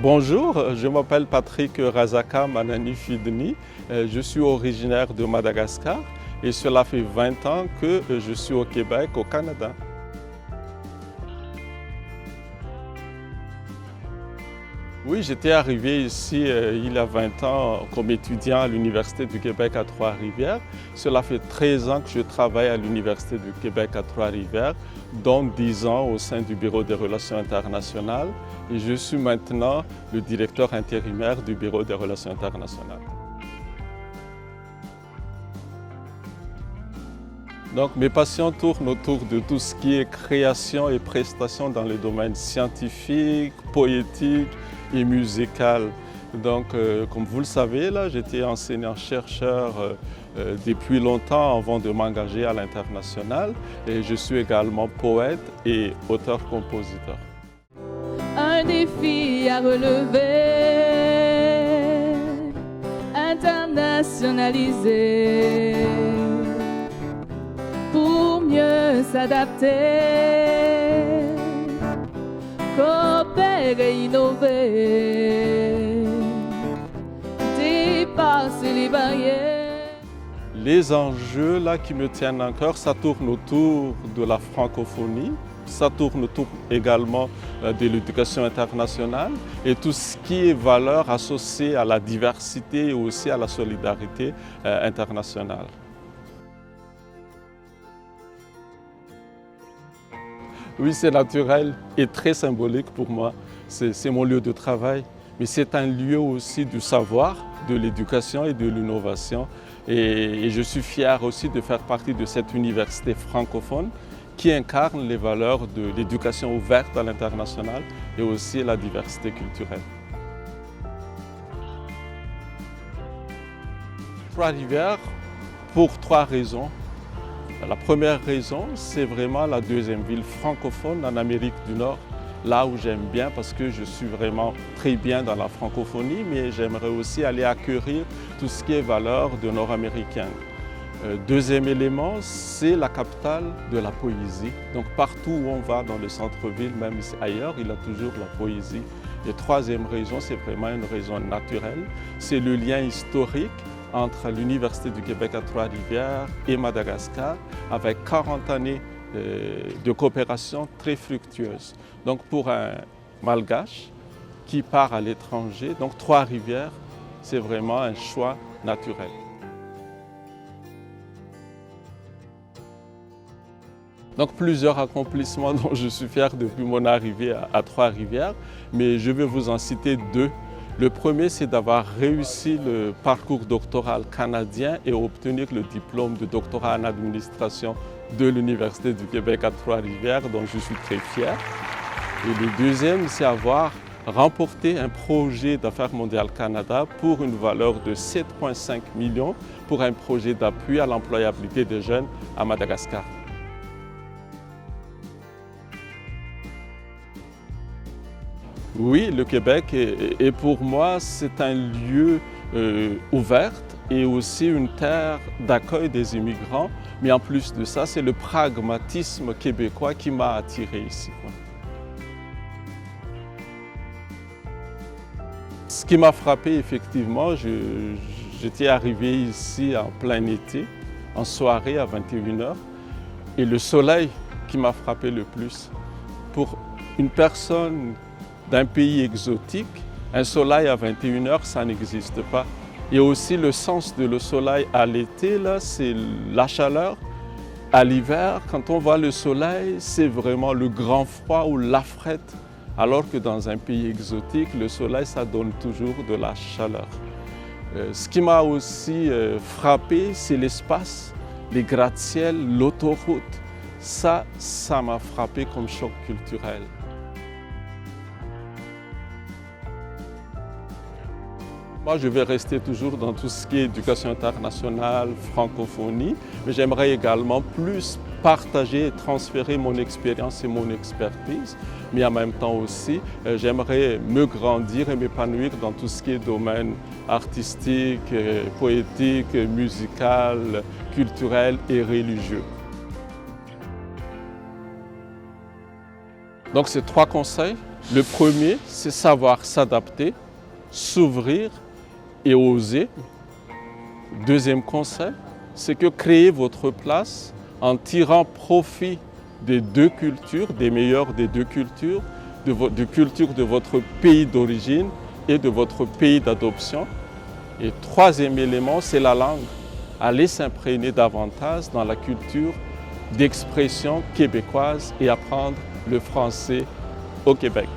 Bonjour, je m'appelle Patrick Razaka Manani Fidni. Je suis originaire de Madagascar et cela fait 20 ans que je suis au Québec, au Canada. Oui, j'étais arrivé ici il y a 20 ans comme étudiant à l'Université du Québec à Trois-Rivières. Cela fait 13 ans que je travaille à l'Université du Québec à Trois-Rivières, dont 10 ans au sein du Bureau des Relations internationales. Et je suis maintenant le directeur intérimaire du Bureau des Relations internationales. Donc mes passions tournent autour de tout ce qui est création et prestation dans les domaines scientifiques, poétiques et musical. Donc, comme vous le savez, là, j'étais enseignant-chercheur depuis longtemps avant de m'engager à l'international et je suis également poète et auteur-compositeur. Un défi à relever, internationaliser, pour mieux s'adapter, coopérer, innover, dépasser les barrières. Les enjeux là, qui me tiennent à cœur, ça tourne autour de la francophonie, ça tourne autour également de l'éducation internationale et tout ce qui est valeur associée à la diversité et aussi à la solidarité internationale. Oui, c'est naturel et très symbolique pour moi. C'est mon lieu de travail, mais c'est un lieu aussi du savoir, de l'éducation et de l'innovation. Et je suis fier aussi de faire partie de cette université francophone qui incarne les valeurs de l'éducation ouverte à l'international et aussi la diversité culturelle. Trois-Rivières, pour 3 raisons. La première raison, c'est vraiment la deuxième ville francophone en Amérique du Nord, là où j'aime bien parce que je suis vraiment très bien dans la francophonie, mais j'aimerais aussi aller acquérir tout ce qui est valeur de nord-américaine. Deuxième élément, c'est la capitale de la poésie. Donc partout où on va dans le centre-ville, même ailleurs, il y a toujours la poésie. Et troisième raison, c'est vraiment une raison naturelle, c'est le lien historique entre l'Université du Québec à Trois-Rivières et Madagascar, avec 40 années de coopération très fructueuse. Donc pour un Malgache qui part à l'étranger, donc Trois-Rivières, c'est vraiment un choix naturel. Donc plusieurs accomplissements dont je suis fier depuis mon arrivée à Trois-Rivières, mais je vais vous en citer 2. Le premier, c'est d'avoir réussi le parcours doctoral canadien et obtenir le diplôme de doctorat en administration de l'Université du Québec à Trois-Rivières, dont je suis très fier. Et le deuxième, c'est avoir remporté un projet d'Affaires mondiales Canada pour une valeur de 7,5 millions pour un projet d'appui à l'employabilité des jeunes à Madagascar. Oui, le Québec est pour moi, c'est un lieu ouvert et aussi une terre d'accueil des immigrants. Mais en plus de ça, c'est le pragmatisme québécois qui m'a attiré ici. Ce qui m'a frappé, effectivement, j'étais arrivé ici en plein été, en soirée à 21h, et le soleil qui m'a frappé le plus. Pour une personne d'un pays exotique, un soleil à 21h, ça n'existe pas. Et aussi le sens de le soleil à l'été, là, c'est la chaleur. À l'hiver, quand on voit le soleil, c'est vraiment le grand froid ou la frette. Alors que dans un pays exotique, le soleil, ça donne toujours de la chaleur. Ce qui m'a aussi frappé, c'est l'espace, les gratte-ciel, l'autoroute. Ça m'a frappé comme choc culturel. Moi, je vais rester toujours dans tout ce qui est éducation internationale, francophonie, mais j'aimerais également plus partager et transférer mon expérience et mon expertise, mais en même temps aussi, j'aimerais me grandir et m'épanouir dans tout ce qui est domaine artistique, poétique, musical, culturel et religieux. Donc, ces 3 conseils, Le premier, c'est savoir s'adapter, s'ouvrir et oser. Deuxième conseil, c'est que créez votre place en tirant profit des deux cultures, des meilleures des deux cultures, de culture de votre pays d'origine et de votre pays d'adoption. Et troisième élément, c'est la langue. Allez s'imprégner davantage dans la culture d'expression québécoise et apprendre le français au Québec.